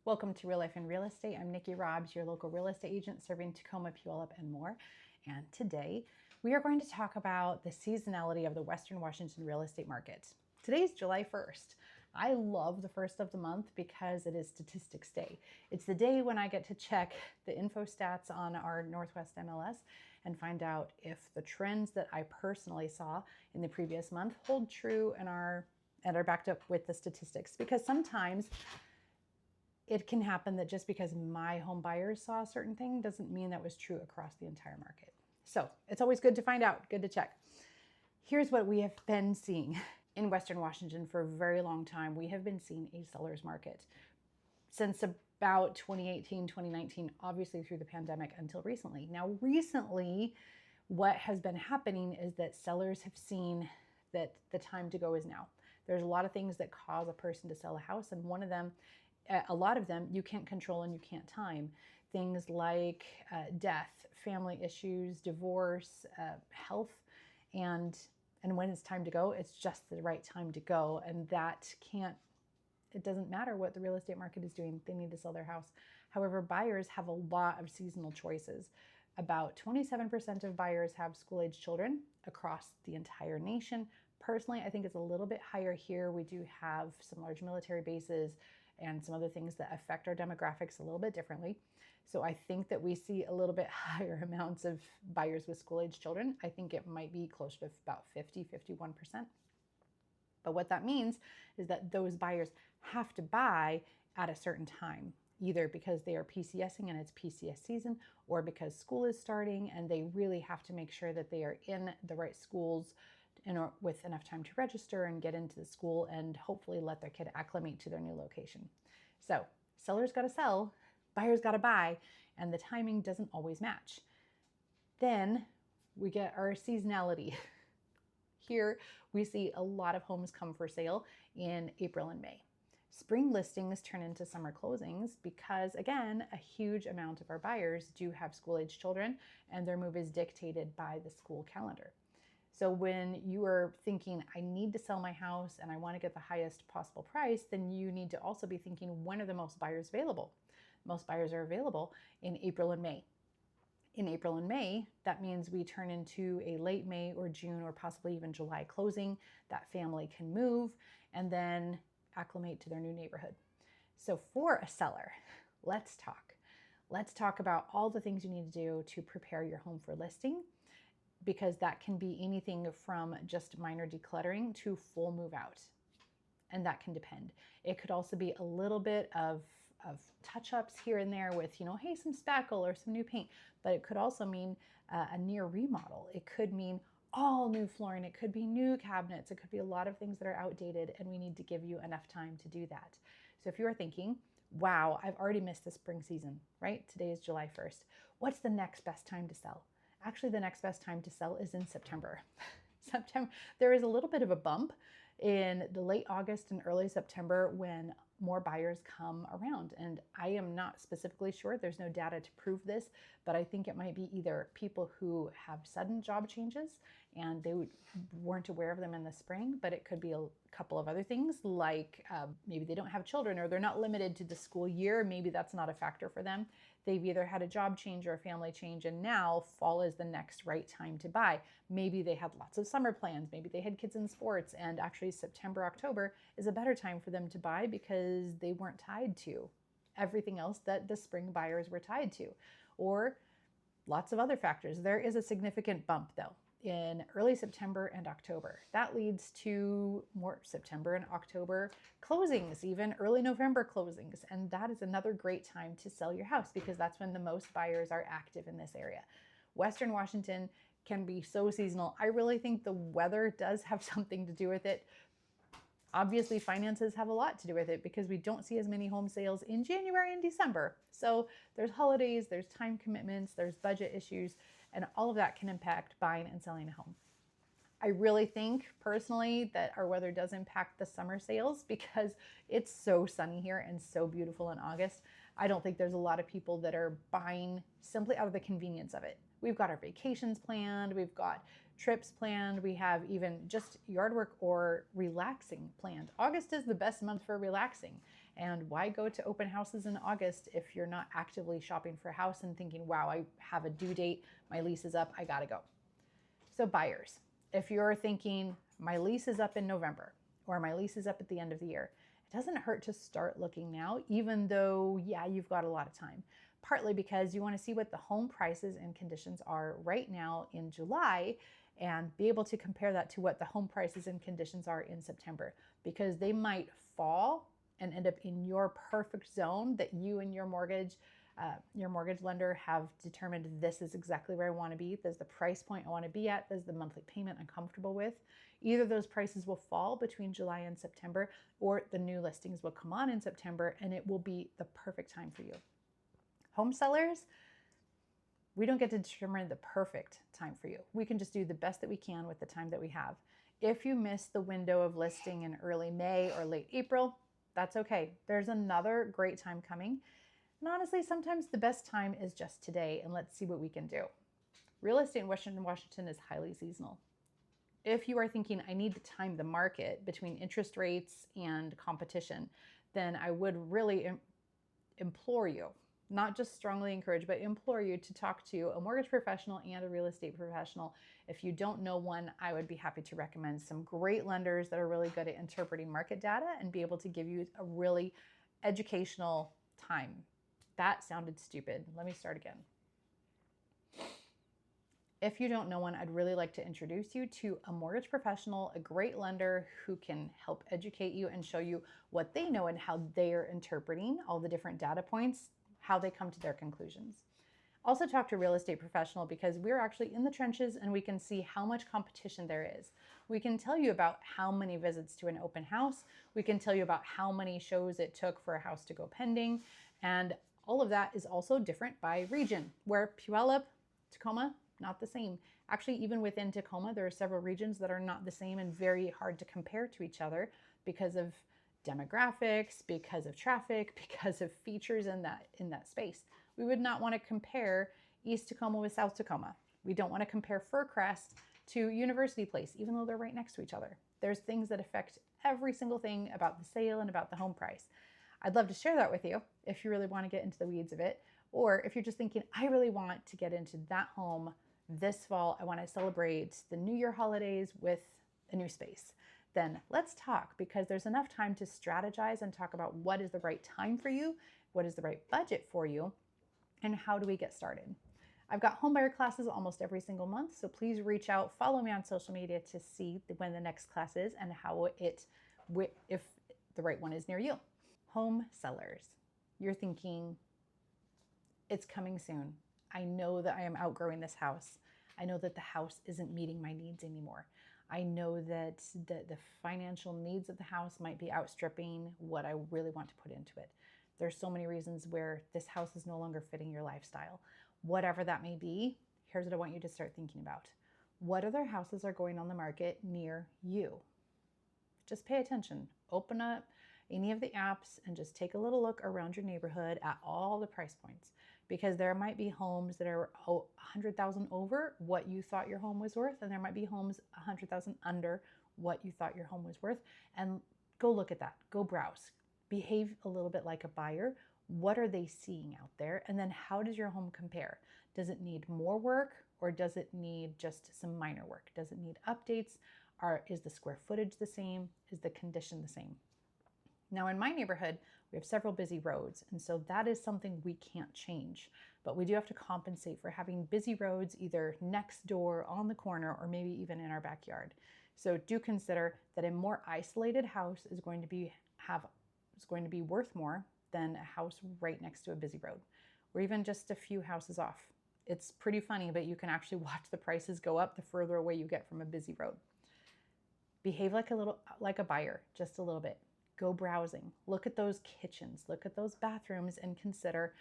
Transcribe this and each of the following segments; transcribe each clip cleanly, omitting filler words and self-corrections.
Welcome to Real Life in Real Estate. I'm Nikki Robbs, your local real estate agent serving Tacoma, Puyallup, and more. And today we are going to talk about the seasonality of the Western Washington real estate market. Today is July 1st. I love the first of the month because it is Statistics Day. It's the day when I get to check the info stats on our Northwest MLS and find out if the trends that I personally saw in the previous month hold true and are backed up with the statistics. Because sometimes it can happen that just because my home buyers saw a certain thing doesn't mean that was true across the entire market. So it's always good to find out, good to check. Here's what we have been seeing in Western Washington for a very long time. We have been seeing a seller's market since about 2018, 2019, obviously through the pandemic until recently. Now, recently, what has been happening is that sellers have seen that the time to go is now. There's a lot of things that cause a person to sell a house, and one of them, a lot of them, you can't control and you can't time. Things like death, family issues, divorce, health, and when it's time to go, it's just the right time to go. And it doesn't matter what the real estate market is doing, they need to sell their house. However, buyers have a lot of seasonal choices. About 27% of buyers have school-age children across the entire nation. Personally, I think it's a little bit higher here. We do have some large military bases and some other things that affect our demographics a little bit differently. So I think that we see a little bit higher amounts of buyers with school-age children. I think it might be close to about 50, 51%. But what that means is that those buyers have to buy at a certain time, either because they are PCSing and it's PCS season, or because school is starting and they really have to make sure that they are in the right schools with enough time to register and get into the school and hopefully let their kid acclimate to their new location. So sellers got to sell, buyers got to buy, and the timing doesn't always match. Then we get our seasonality. Here we see a lot of homes come for sale in April and May. Spring listings turn into summer closings because, again, a huge amount of our buyers do have school-age children and their move is dictated by the school calendar. So when you are thinking, I need to sell my house and I want to get the highest possible price, then you need to also be thinking, when are the most buyers available? Most buyers are available in April and May. In April and May, that means we turn into a late May or June or possibly even July closing. That family can move and then acclimate to their new neighborhood. So for a seller, let's talk. Let's talk about all the things you need to do to prepare your home for listing, because that can be anything from just minor decluttering to full move out. And that can depend. It could also be a little bit of touch-ups here and there with, hey, some spackle or some new paint, but it could also mean a near remodel. It could mean all new flooring. It could be new cabinets. It could be a lot of things that are outdated, and we need to give you enough time to do that. So if you are thinking, wow, I've already missed the spring season, right? Today is July 1st. What's the next best time to sell? Actually, the next best time to sell is in September. There is a little bit of a bump in the late August and early September when more buyers come around. And I am not specifically sure, there's no data to prove this, but I think it might be either people who have sudden job changes and they weren't aware of them in the spring, but it could be a couple of other things like maybe they don't have children or they're not limited to the school year. Maybe that's not a factor for them. They've either had a job change or a family change, and now fall is the next right time to buy. Maybe they had lots of summer plans. Maybe they had kids in sports, and actually September, October is a better time for them to buy because they weren't tied to everything else that the spring buyers were tied to, or lots of other factors. There is a significant bump though in early September and October. That leads to more September and October closings, even early November closings. And that is another great time to sell your house because that's when the most buyers are active in this area. Western Washington can be so seasonal. I really think the weather does have something to do with it. Obviously, finances have a lot to do with it because we don't see as many home sales in January and December. So there's holidays, there's time commitments, there's budget issues, and all of that can impact buying and selling a home. I really think personally that our weather does impact the summer sales because it's so sunny here and so beautiful in August. I don't think there's a lot of people that are buying simply out of the convenience of it. We've got our vacations planned, we've got trips planned, we have even just yard work or relaxing planned. August is the best month for relaxing. And why go to open houses in August if you're not actively shopping for a house and thinking, wow, I have a due date, my lease is up, I gotta go. So buyers, if you're thinking my lease is up in November or my lease is up at the end of the year, it doesn't hurt to start looking now, even though, yeah, you've got a lot of time. Partly because you want to see what the home prices and conditions are right now in July and be able to compare that to what the home prices and conditions are in September, because they might fall and end up in your perfect zone that you and your mortgage lender have determined this is exactly where I want to be. This is the price point I want to be at. This is the monthly payment I'm comfortable with. Either those prices will fall between July and September, or the new listings will come on in September and it will be the perfect time for you. Home sellers, we don't get to determine the perfect time for you. We can just do the best that we can with the time that we have. If you miss the window of listing in early May or late April, that's okay. There's another great time coming. And honestly, sometimes the best time is just today, and let's see what we can do. Real estate in Western Washington is highly seasonal. If you are thinking, I need to time the market between interest rates and competition, then I would really implore you, not just strongly encourage, but implore you to talk to a mortgage professional and a real estate professional. If you don't know one, I would be happy to recommend some great lenders that are really good at interpreting market data and be able to give you a really educational time. That sounded stupid. Let me start again. If you don't know one, I'd really like to introduce you to a mortgage professional, a great lender who can help educate you and show you what they know and how they're interpreting all the different data points, how they come to their conclusions. Also talk to a real estate professional, because we're actually in the trenches and we can see how much competition there is. We can tell you about how many visits to an open house. We can tell you about how many shows it took for a house to go pending. And all of that is also different by region, where Puyallup, Tacoma, not the same. Actually, even within Tacoma, there are several regions that are not the same and very hard to compare to each other because of demographics, because of traffic, because of features in that space. We would not want to compare East Tacoma with South Tacoma. We don't want to compare Furcrest to University Place, even though they're right next to each other. There's things that affect every single thing about the sale and about the home price. I'd love to share that with you if you really want to get into the weeds of it, or if you're just thinking, I really want to get into that home this fall. I want to celebrate the New Year holidays with a new space. Then let's talk, because there's enough time to strategize and talk about what is the right time for you, what is the right budget for you, and how do we get started. I've got homebuyer classes almost every single month, so please reach out, follow me on social media to see when the next class is and if the right one is near you. Home sellers, you're thinking, it's coming soon. I know that I am outgrowing this house. I know that the house isn't meeting my needs anymore. I know that the financial needs of the house might be outstripping what I really want to put into it. There's so many reasons where this house is no longer fitting your lifestyle. Whatever that may be, here's what I want you to start thinking about. What other houses are going on the market near you? Just pay attention. Open up any of the apps and just take a little look around your neighborhood at all the price points, because there might be homes that are $100,000 over what you thought your home was worth, and there might be homes $100,000 under what you thought your home was worth. And go look at that. Go browse. Behave a little bit like a buyer. What are they seeing out there? And then how does your home compare? Does it need more work, or does it need just some minor work? Does it need updates? Is the square footage the same? Is the condition the same? Now, in my neighborhood, we have several busy roads, and so that is something we can't change. But we do have to compensate for having busy roads either next door, on the corner, or maybe even in our backyard. So do consider that a more isolated house is going to be worth more than a house right next to a busy road, or even just a few houses off. It's pretty funny, but you can actually watch the prices go up the further away you get from a busy road. Behave like a buyer, just a little bit. Go browsing, look at those kitchens, look at those bathrooms, and consider,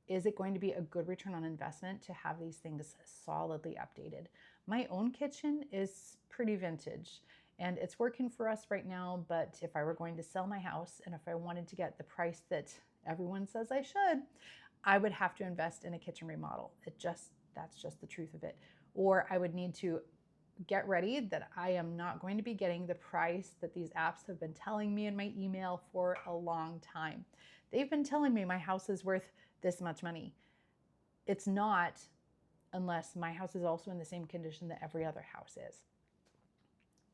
is it going to be a good return on investment to have these things solidly updated? My own kitchen is pretty vintage and it's working for us right now, but if I were going to sell my house and if I wanted to get the price that everyone says I should, I would have to invest in a kitchen remodel. That's just the truth of it. Or I would need to get ready that I am not going to be getting the price that these apps have been telling me in my email for a long time. They've been telling me my house is worth this much money. It's not, unless my house is also in the same condition that every other house is.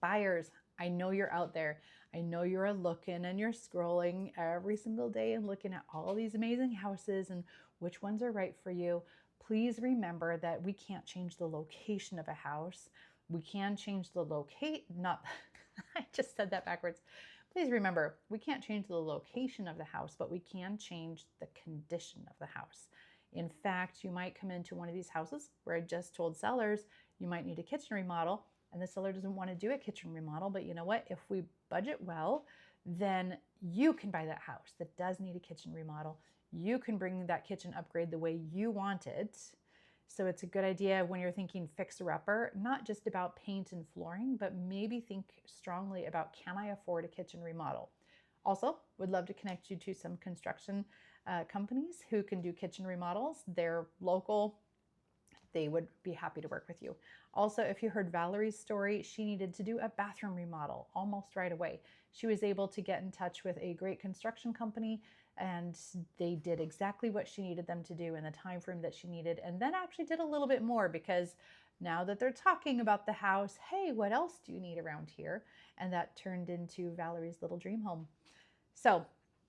Buyers, I know you're out there. I know you're looking and you're scrolling every single day and looking at all these amazing houses and which ones are right for you. Please remember that we can't change the location of a house. We can change the I just said that backwards. Please remember, we can't change the location of the house, but we can change the condition of the house. In fact, you might come into one of these houses where I just told sellers you might need a kitchen remodel, and the seller doesn't want to do a kitchen remodel, but you know what? If we budget well, then you can buy that house that does need a kitchen remodel. You can bring that kitchen upgrade the way you want it. So it's a good idea when you're thinking fixer-upper, not just about paint and flooring, but maybe think strongly about, can I afford a kitchen remodel? Also, would love to connect you to some construction companies who can do kitchen remodels. They're local. They would be happy to work with you. Also, if you heard Valerie's story, she needed to do a bathroom remodel almost right away. She was able to get in touch with a great construction company, and they did exactly what she needed them to do in the time frame that she needed, and then actually did a little bit more, because now that they're talking about the house, hey, what else do you need around here? And that turned into Valerie's little dream home. So,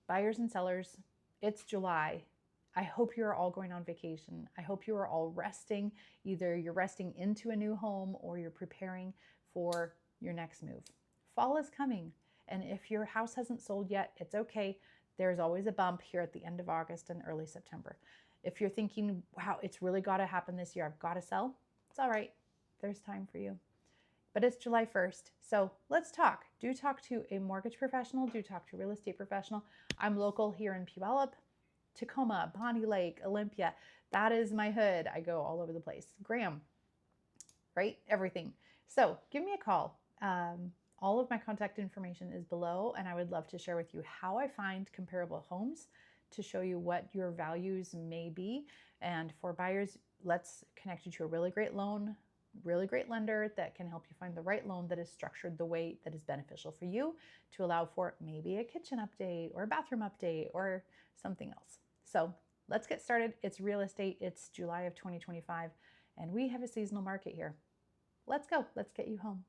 buyers and sellers, it's July. I hope you're all going on vacation. I hope you are all resting. Either you're resting into a new home or you're preparing for your next move. Fall is coming, and if your house hasn't sold yet, it's okay. There's always a bump here at the end of August and early September. If you're thinking, wow, it's really got to happen this year, I've got to sell, it's all right. There's time for you. But it's July 1st, so let's talk. Do talk to a mortgage professional. Do talk to a real estate professional. I'm local here in Puyallup, Tacoma, Bonnie Lake, Olympia. That is my hood. I go all over the place. Graham, right? Everything. So give me a call. All of my contact information is below, and I would love to share with you how I find comparable homes to show you what your values may be. And for buyers, let's connect you to a really great lender that can help you find the right loan that is structured the way that is beneficial for you to allow for maybe a kitchen update or a bathroom update or something else. So let's get started. It's real estate. It's July of 2025, and we have a seasonal market here. Let's go. Let's get you home.